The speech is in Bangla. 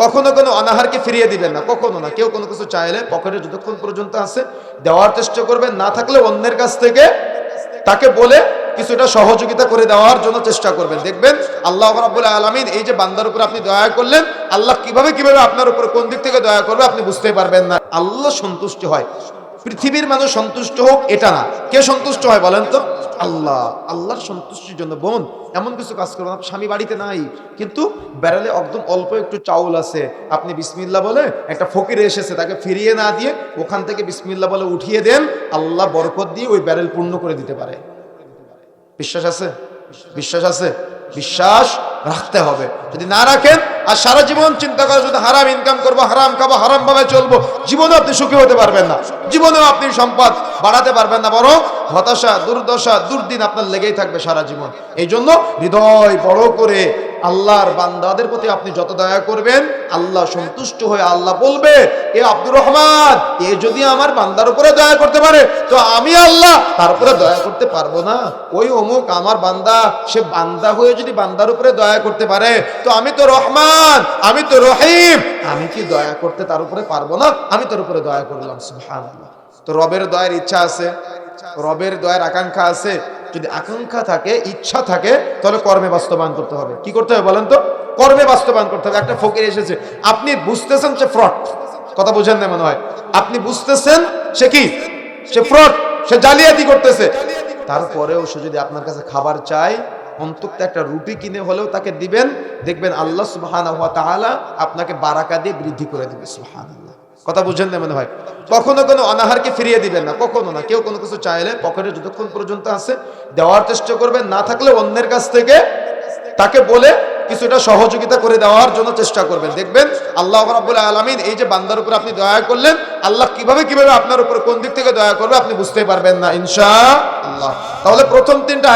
কখনো কোনো অনাহারকে ফিরিয়ে দিবেন না, কখনো না। কেউ কোনো কিছু চাইলে পকেটে যতক্ষণ পর্যন্ত আছে দেওয়ার চেষ্টা করবেন, না থাকলে অন্যের কাছ থেকে তাকে বলে কিছুটা সহযোগিতা করে দেওয়ার জন্য চেষ্টা করবেন। দেখবেন আল্লাহ রাব্বুল আলামিন এই যে বান্দার উপর আপনি দয়া করলেন, আল্লাহ কিভাবে আপনার উপর কোন দিক থেকে দয়া করবে আপনি বুঝতে পারবেন না। আল্লাহ সন্তুষ্ট হয়, পৃথিবীর মানুষ সন্তুষ্ট হোক এটা না। কে সন্তুষ্ট হয় বলেন তো? আল্লাহ। আল্লাহর সন্তুষ্টির জন্য বোন এমন কিছু কাজ করবেন। স্বামী বাড়িতে নাই কিন্তু ব্যারেলে একদম অল্প একটু চাউল আছে, আপনি বিসমিল্লাহ বলে, একটা ফকির এসেছে তাকে ফিরিয়ে না দিয়ে ওখান থেকে বিসমিল্লাহ বলে উঠিয়ে দেন, আল্লাহ বরকত দিয়ে ওই ব্যারেল পূর্ণ করে দিতে পারে। বিশ্বাস আছে? বিশ্বাস আছে? বিশ্বাস রাখতে হবে। যদি না রাখেন আর সারা জীবন চিন্তা করে শুধু হারাম ইনকাম করবো, হারাম খাবো, হারাম ভাবে চলবো, জীবনেও আপনি সুখী হতে পারবেন না, জীবনেও আপনি সম্পদ বাড়াতে পারবেন না, বরং হতাশা, দুর্দশা, দুর্দিন আপনার লেগেই থাকবে সারা জীবন। এই জন্য হৃদয় বড় করে আল্লাহর বান্দাদের প্রতি আপনি যত দয়া করবেন, আল্লাহ সন্তুষ্ট হয়ে আল্লাহ বলবে, এ আব্দুর রহমান এ যদি আমার বান্দার উপরে দয়া করতে পারে তো আমি আল্লাহ তার উপরে দয়া করতে পারবো না? ওই অমুক আমার বান্দা, সে বান্দা হয়ে যদি বান্দার উপরে দয়া করতে পারে তো আমি তো রহমান, আমি তো রহিম, আমি কি দয়া করতে তার উপরে পারবো না? আমি তার উপরে দয়া করলাম। সুবহানাল্লাহ। তো রবের দয়ার ইচ্ছা আছে, রবের দয়ার আকাঙ্ক্ষা আছে। যদি আকাঙ্ক্ষা থাকে, ইচ্ছা থাকে, তাহলে কর্মে বাস্তবায়ন করতে হবে। কি করতে হবে বলেন তো? কর্মে বাস্তবায়ন করতে হবে। একটা ফকির এসেছে, আপনি বুঝতেছেন সে ফ্রড, কথা বুঝেন না মনে হয়, আপনি বুঝতেছেন সে কি, সে ফ্রড, সে জালিয়াতি করতেছে, তারপরেও সে যদি আপনার কাছে খাবার চায়, অন্তত একটা রুটি কিনে হলেও তাকে দিবেন, দেখবেন আল্লাহ সুবহানাহু ওয়া তাআলা আপনাকে বারাকা দিয়ে বৃদ্ধি করে দিবে। সুবহানাল্লাহ। কথা বুঝেন না মনে হয়। কখনো কোনো অনাহারকে ফিরিয়ে দিবেন না, কখনো না। কেউ কোনো কিছু চাইলে পকেটে যতক্ষণ পর্যন্ত আছে দেওয়ার চেষ্টা করবেন, না থাকলে অন্যের কাছ থেকে তাকে বলে কিছুটা সহযোগিতা করে দেওয়ার জন্য চেষ্টা করবেন। দেখবেন আল্লাহ রাব্বুল আলামিন এই যে বান্দার উপর আপনি দয়া করলেন, আল্লাহ কিভাবে আপনার উপর কোন দিক থেকে দয়া করবে আপনি বুঝতে পারবেন না ইনশাআল্লাহ। তাহলে প্রথম তিনটা